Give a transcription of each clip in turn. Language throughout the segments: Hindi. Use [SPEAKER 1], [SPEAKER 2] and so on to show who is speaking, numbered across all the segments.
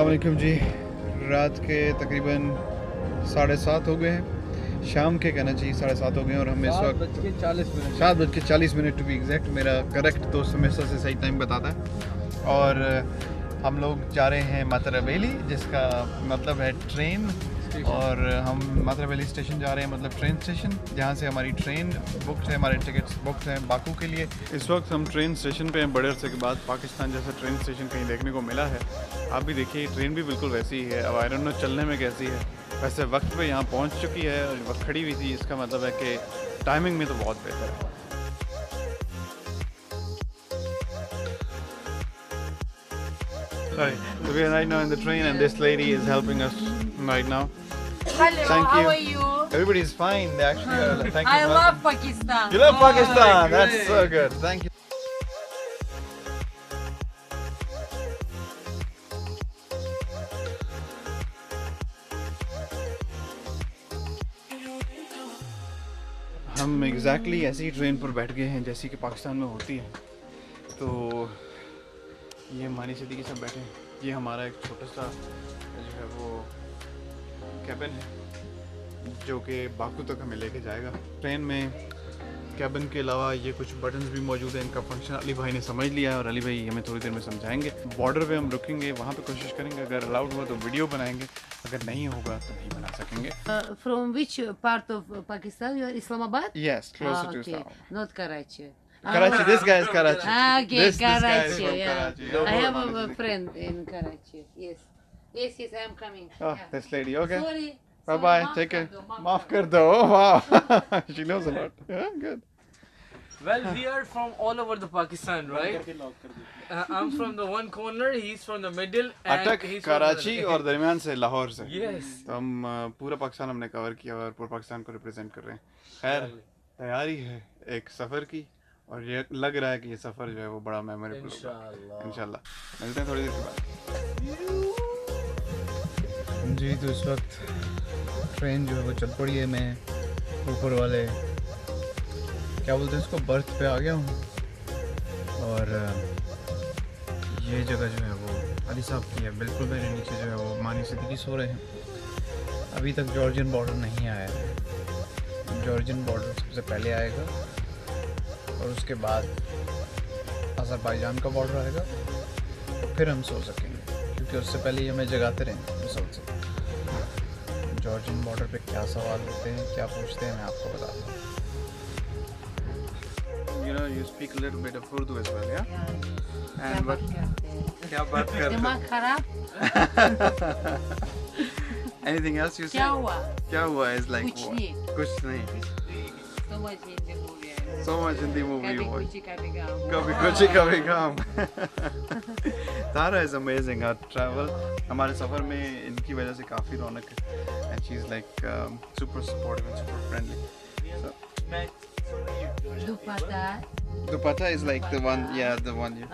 [SPEAKER 1] अस्सलामुअलैकुम जी। रात के तकरीबन 7:30 हो गए हैं, शाम के कहना चाहिए 7:30 हो गए हैं और हम इस वक्त 7:40 टू बी एग्जैक्ट। मेरा करेक्ट दोस्त हमेशा से सही टाइम बताता है। और हम लोग जा रहे हैं मातरवेली, जिसका मतलब है ट्रेन। और हम मातरवेली स्टेशन जा रहे हैं, मतलब ट्रेन स्टेशन, जहाँ से हमारी ट्रेन बुकड है, हमारे टिकट्स बुकड हैं बाकू के लिए। इस वक्त हम ट्रेन स्टेशन पे हैं। बड़े अरसे के बाद पाकिस्तान जैसा ट्रेन स्टेशन कहीं देखने को मिला है। आप भी देखिए, ट्रेन भी बिल्कुल वैसी ही है। अब आई डोंट नो चलने में कैसी है। वैसे वक्त पे यहाँ पहुँच चुकी है और वक्त खड़ी हुई थी, इसका मतलब है कि टाइमिंग में तो बहुत बेहतर है। Sorry, so we are right now in the train and this lady is helping us right now.
[SPEAKER 2] Hello,
[SPEAKER 1] Thank
[SPEAKER 2] how
[SPEAKER 1] you.
[SPEAKER 2] are you?
[SPEAKER 1] Everybody is fine. They actually are. Thank you.
[SPEAKER 2] I love Pakistan.
[SPEAKER 1] You love
[SPEAKER 2] Oh,
[SPEAKER 1] Pakistan. That's
[SPEAKER 2] great.
[SPEAKER 1] so good. Thank you. हम एग्जैक्टली ऐसी ही ट्रेन पर बैठ गए हैं जैसी कि पाकिस्तान में होती है। तो ये हमारी सिटी के सब बैठे हैं। ये हमारा एक छोटा सा जो है वो कैबिन है जो कि बाकू तक हमें लेके जाएगा। ट्रेन में कैबिन के अलावा ये कुछ बटन्स भी मौजूद हैं। इनका फंक्शन अली भाई ने समझ लिया है और अली भाई हमें थोड़ी देर में समझाएंगे। बॉर्डर पे हम रुकेंगे, वहाँ पे कोशिश करेंगे, अगर अलाउड हुआ तो वीडियो बनाएंगे, अगर नहीं होगा तो नहीं बना सकेंगे।
[SPEAKER 2] From which part of Pakistan? You are Islamabad?
[SPEAKER 1] Yes, closer to
[SPEAKER 2] okay.
[SPEAKER 1] Islamabad.
[SPEAKER 2] Not Karachi.
[SPEAKER 1] Karachi, this guy is Karachi.
[SPEAKER 2] Okay,
[SPEAKER 1] This guy is
[SPEAKER 2] Karachi.
[SPEAKER 1] from
[SPEAKER 2] Yeah.
[SPEAKER 1] Karachi. Don't
[SPEAKER 2] I
[SPEAKER 1] worry
[SPEAKER 2] have
[SPEAKER 1] about
[SPEAKER 2] a
[SPEAKER 1] it.
[SPEAKER 2] friend in Karachi. Yes. Yes, I am coming.
[SPEAKER 1] Oh,
[SPEAKER 2] Yeah.
[SPEAKER 1] this lady, okay.
[SPEAKER 2] Sorry.
[SPEAKER 1] Bye
[SPEAKER 2] Sorry,
[SPEAKER 1] bye,
[SPEAKER 2] maaf
[SPEAKER 1] take
[SPEAKER 2] kar
[SPEAKER 1] care.
[SPEAKER 2] do, maaf
[SPEAKER 1] Maaf
[SPEAKER 2] kar
[SPEAKER 1] kar do. Oh, wow. She knows a lot. Yeah, good.
[SPEAKER 3] Well, we are from all over the Pakistan, right? I'm from the one corner, he's from the middle, and
[SPEAKER 1] अटक,
[SPEAKER 3] he's
[SPEAKER 1] कराची
[SPEAKER 3] from
[SPEAKER 1] और दरमियान से लाहौर से।
[SPEAKER 3] Yes.
[SPEAKER 1] तो हम पूरा पाकिस्तान हमने कवर किया और पूरा पाकिस्तान को रिप्रेजेंट कर रहे हैं। खैर, तैयारी है एक सफ़र की और ये लग रहा है कि ये सफ़र जो है वो बड़ा मेमोरेबल होगा इंशाल्लाह। मिलते हैं थोड़ी देर के बाद। जी, तो इस वक्त ट्रेन जो है वो चल पड़ी है। मैं ऊपर वाले क्या बोलते हैं इसको, बर्थ पे आ गया हूँ। और ये जगह जो है वो अली साहब की है। बिल्कुल मेरे नीचे जो है वो मानी सिद्दीकी सो रहे हैं। अभी तक जॉर्जियन बॉर्डर नहीं आया है। जॉर्जियन बॉर्डर सबसे पहले आएगा और उसके बाद अज़रबैजान का बॉर्डर आएगा, तो फिर हम सो सकेंगे, क्योंकि उससे पहले ही हमें जगाते रहेंगे मुसलसल। जॉर्जियन बॉर्डर पे क्या सवाल होते हैं, क्या पूछते हैं, मैं आपको बताता हूँ। You know, you speak a little bit of Urdu as well, yeah? And what? क्या बात करते हैं?
[SPEAKER 2] दिमाग खराब?
[SPEAKER 1] Anything else you say?
[SPEAKER 2] क्या हुआ?
[SPEAKER 1] क्या हुआ is like
[SPEAKER 2] कुछ
[SPEAKER 1] what?
[SPEAKER 2] नहीं।
[SPEAKER 1] कुछ नहीं।
[SPEAKER 2] So much in the movie.
[SPEAKER 1] So much in the movie you
[SPEAKER 2] कभी
[SPEAKER 1] watch.
[SPEAKER 2] कुछ कभी गम.
[SPEAKER 1] कभी कुछ कभी कम। Tara is amazing. Our travel, हमारे सफ़र में इनकी वजह से काफ़ी रौनक है। And she's like super supportive and super friendly. So,
[SPEAKER 2] dupatta,
[SPEAKER 1] dupatta is like the one, yeah, the one. Yeah.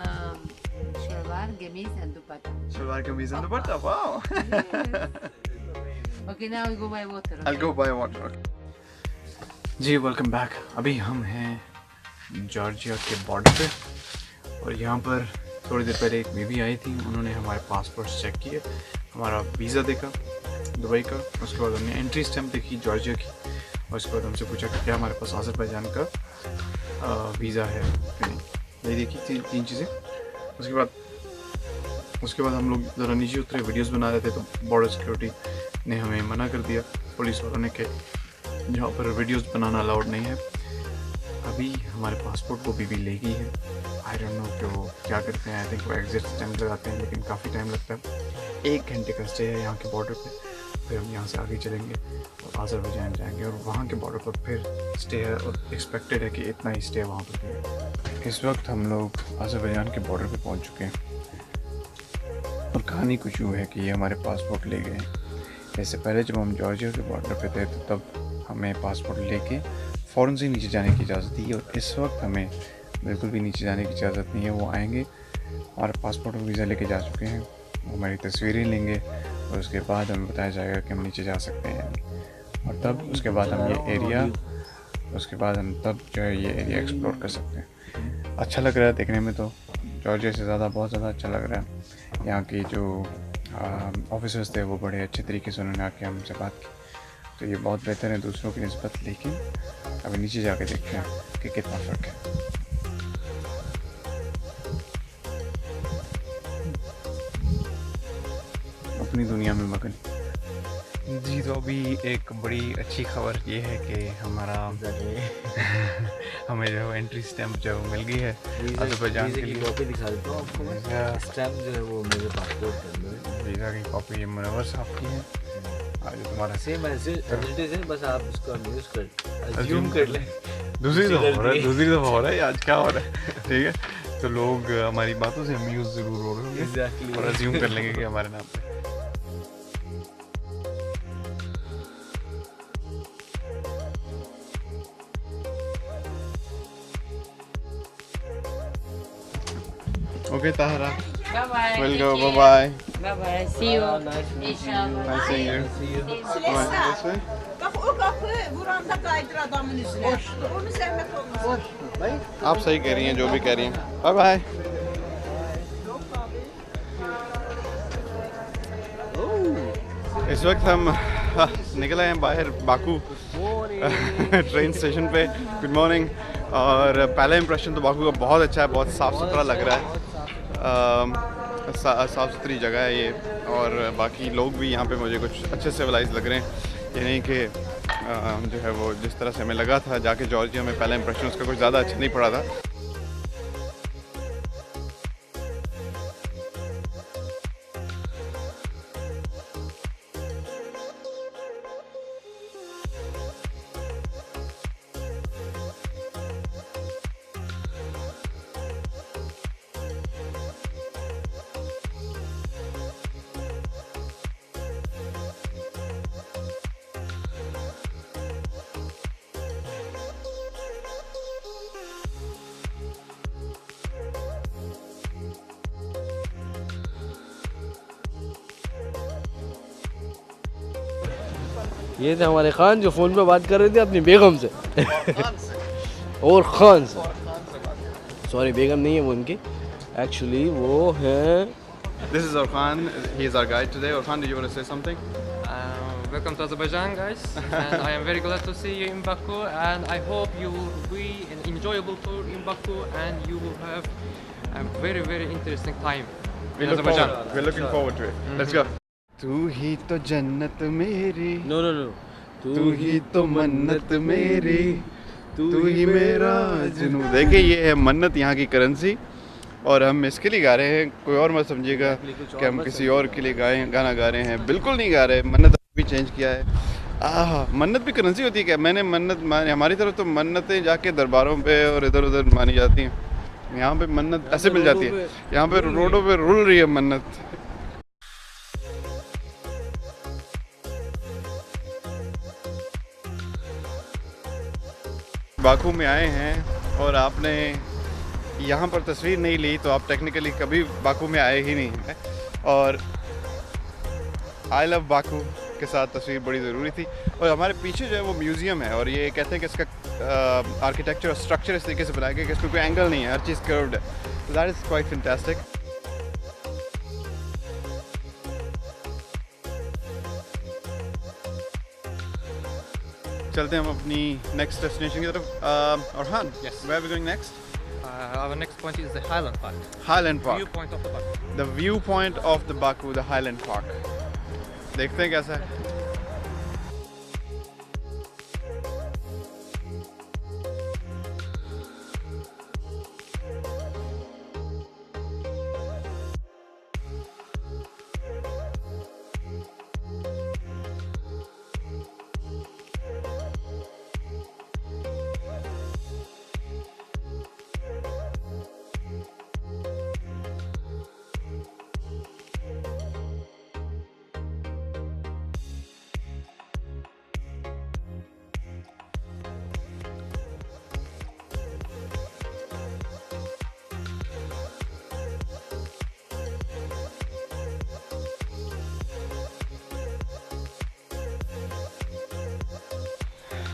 [SPEAKER 2] Salwar, कमीज and dupatta.
[SPEAKER 1] Shalwar kameez and dupatta. Wow.
[SPEAKER 2] Okay, now we go buy water.
[SPEAKER 1] I'll go buy water. Okay. Ji, welcome back. अभी हम हैं जॉर्जिया के बॉर्डर पे और यहाँ पर थोड़ी देर पहले एक बेबी आई थी। उन्होंने हमारे पासपोर्ट्स चेक किए, हमारा वीज़ा देखा दुबई का, उसके बाद हमने एंट्री स्टैम्प देखी जॉर्जिया की, और उसके बाद हमसे पूछा कि क्या हमारे पास अज़रबैजान का वीज़ा है कि नहीं। यही देखी तीन चीज़ें। उसके बाद हम लोग ज़रा नीचे उतरे, वीडियोस बना रहे थे, तो बॉर्डर सिक्योरिटी ने हमें मना कर दिया, पुलिस वालों ने, कि जहाँ पर वीडियोस बनाना अलाउड नहीं है। अभी हमारे पासपोर्ट को बीबी ले गई है। आई डोंट नो कि वो क्या करते हैं। आई थिंक वो एग्जिट स्टैम्प लगाते हैं, लेकिन काफ़ी टाइम लगता है। 1 घंटे का स्टे है यहाँ के बॉर्डर पे। फिर हम यहाँ से आगे चलेंगे और अज़रबैजान जाएंगे और वहाँ के बॉर्डर पर फिर स्टे है, और एक्सपेक्टेड है कि इतना ही स्टे वहाँ पर भी। इस वक्त हम लोग अज़रबैजान के बॉर्डर पे पहुँच चुके हैं और कहानी कुछ यूँ है कि ये हमारे पासपोर्ट ले गए। इससे पहले जब हम जॉर्जिया के बॉर्डर पे थे तो तब हमें पासपोर्ट लेके फ़ौरन से नीचे जाने की इजाज़त दी, और इस वक्त हमें बिल्कुल भी नीचे जाने की इजाज़त नहीं है। वो आएंगे, हमारा पासपोर्ट और वीज़ा लेके जा चुके हैं, वो हमारी तस्वीरें लेंगे और उसके बाद हमें बताया जाएगा कि हम नीचे जा सकते हैं। और तब उसके बाद हम ये एरिया एक्सप्लोर कर सकते हैं। अच्छा लग रहा है देखने में, तो जॉर्जिया से ज़्यादा बहुत ज़्यादा अच्छा लग रहा है। यहाँ की जो ऑफिसर्स थे, वो बड़े अच्छे तरीके से उन्होंने आके हमसे बात की, तो ये बहुत बेहतर है दूसरों की निस्बत। लेकिन अभी नीचे जाके देखते हैं कि कितना फ़र्क है। अपनी दुनिया में मगन। जी, तो अभी एक बड़ी अच्छी खबर ये है कि हमारा हमें जो एंट्री स्टैम्प जो मिल गई है अज़रबैजान के लिए।
[SPEAKER 3] कॉपी दिखा देता हूँ आपको मैं। स्टैम्प जो है वो मेरे पासपोर्ट के अंदर है।
[SPEAKER 1] वीज़ा की कॉपी ये मुनव्वर साहब की है। आज तुम्हारा
[SPEAKER 3] सेम ऐसे एज है, बस आप इसको यूज़ कर अज्यूम कर लें।
[SPEAKER 1] दूसरी दफ़ा हो रहा है आज क्या हो रहा है। ठीक है, तो लोग हमारी बातों से अम्यूज़ ज़रूर हो रहे होंगे
[SPEAKER 3] Exactly.
[SPEAKER 1] और अज्यूम कर लेंगे कि हमारे नाम पे। Okay, Tahara.
[SPEAKER 2] Bye bye.
[SPEAKER 1] We'll go. Bye bye.
[SPEAKER 2] Bye bye. See you.
[SPEAKER 3] Nice to meet you.
[SPEAKER 2] İnşallah.
[SPEAKER 1] I see you.
[SPEAKER 3] See you.
[SPEAKER 1] Come on, this way.
[SPEAKER 4] Kapı o kapı vuranda kaydır adamın üstüne. Onu sevmek olmaz.
[SPEAKER 1] आप सही कह रही हैं, जो भी कह रही हैं। Bye bye. इस वक्त हम निकले हैं बाहर बाकू ट्रेन स्टेशन पे। Good morning. और पहला इंप्रेशन तो बाकू का बहुत अच्छा है, बहुत साफ़ सुथरा लग रहा है। साफ़ सुथरी जगह है ये, और बाकी लोग भी यहाँ पे मुझे कुछ अच्छे सिविलाइज लग रहे हैं। ये नहीं कि जो है वो जिस तरह से हमें लगा था जाके जॉर्जिया में, पहला इंप्रेशन उसका कुछ ज़्यादा अच्छा नहीं पड़ा था।
[SPEAKER 3] ये थे हमारे खान जो फ़ोन पे बात कर रहे थे अपनी बेगम से। और खान से, सॉरी बेगम नहीं है वो उनकी, एक्चुअली वो हैं।
[SPEAKER 1] This is Orkhan. He is our guide today. Orkhan, do you want to say something?
[SPEAKER 5] Welcome to Azerbaijan, guys, and I am very glad to see you in Baku, and I hope you will be an enjoyable tour in Baku, and you will have a very, very interesting time in Azerbaijan.
[SPEAKER 1] We're looking forward to it. Let's go. तू ही तो जन्नत मेरी,
[SPEAKER 3] नो नो नो,
[SPEAKER 1] तू ही तो मन्नत मेरी, तू ही मेरा जुनू। देखिए ये है मन्नत, यहाँ की करेंसी, और हम इसके लिए गा रहे हैं। कोई और मत समझिएगा कि हम किसी और के लिए गाना गा रहे हैं, बिल्कुल नहीं गा रहे। मन्नत भी चेंज किया है। मन्नत भी करेंसी होती है क्या? मैंने मन्नत मानी, हमारी तरफ तो मन्नतें जाके दरबारों पे और इधर उधर मानी जाती हैं। यहाँ पे मन्नत ऐसे मिल जाती है, यहाँ पे रोडों पे रुल रही है मन्नत। बाकू में आए हैं और आपने यहाँ पर तस्वीर नहीं ली तो आप टेक्निकली कभी बाकू में आए ही नहीं हैं। और आई लव बाकू के साथ तस्वीर बड़ी ज़रूरी थी। और हमारे पीछे जो है वो म्यूज़ियम है, और ये कहते हैं कि इसका आर्किटेक्चर और स्ट्रक्चर इस तरीके से बनाया गया कि इसमें कोई एंगल नहीं है, हर चीज़ कर्व्ड है। तो दैट इज़ क्वाइट फैंटास्टिक। चलते हैं हम अपनी नेक्स्ट डेस्टिनेशन की तरफ। Orhan,
[SPEAKER 5] Yes.
[SPEAKER 1] where are we going next?
[SPEAKER 5] Our next point is the Highland Park.
[SPEAKER 1] Highland Park.
[SPEAKER 5] Viewpoint of the Baku.
[SPEAKER 1] The viewpoint of the Baku, the Highland Park. देखते हैं कैसा है।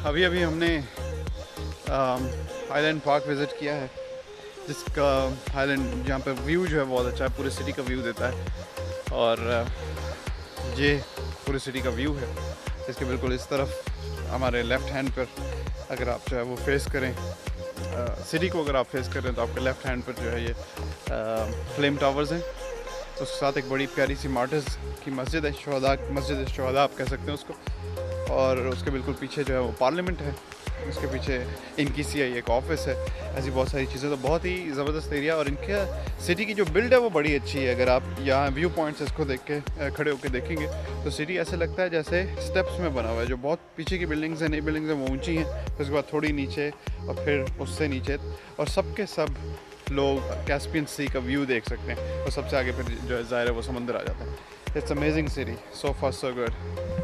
[SPEAKER 1] अभी अभी हमने हाईलैंड पार्क विज़िट किया है, जिसका हाईलैंड जहाँ पे व्यू जो है बहुत अच्छा है, पूरे सिटी का व्यू देता है। और
[SPEAKER 6] ये पूरी सिटी का व्यू है। इसके बिल्कुल इस तरफ हमारे लेफ़्ट हैंड पर अगर आप जो है वो फेस करें सिटी को, अगर आप फेस करें तो आपके लेफ़्ट हैंड पर जो है ये फ्लेम टावर्स हैं। उसके साथ एक बड़ी प्यारी सी मार्टर्स की मस्जिद है, मस्जिद शोहदा आप कह सकते हैं उसको। और उसके बिल्कुल पीछे जो है वो पार्लियामेंट है, उसके पीछे इनकी CI एक ऑफिस है। ऐसी बहुत सारी चीज़ें, तो बहुत ही ज़बरदस्त एरिया। और इनके सिटी की जो बिल्ड है वो बड़ी अच्छी है। अगर आप यहाँ व्यू पॉइंट्स इसको देख के खड़े होकर देखेंगे तो सिटी ऐसे लगता है जैसे स्टेप्स में बना हुआ है। जो बहुत पीछे की बिल्डिंग्स हैं, नई बिल्डिंग्स हैं, वो ऊँची हैं, फिर उसके बाद थोड़ी नीचे और फिर उससे नीचे, और सबके सब लोग कैस्पियन सी का व्यू देख सकते हैं। और सबसे आगे फिर जो है ज़ाहिर है वो समंदर आ जाता है। It's amazing city, so far so good.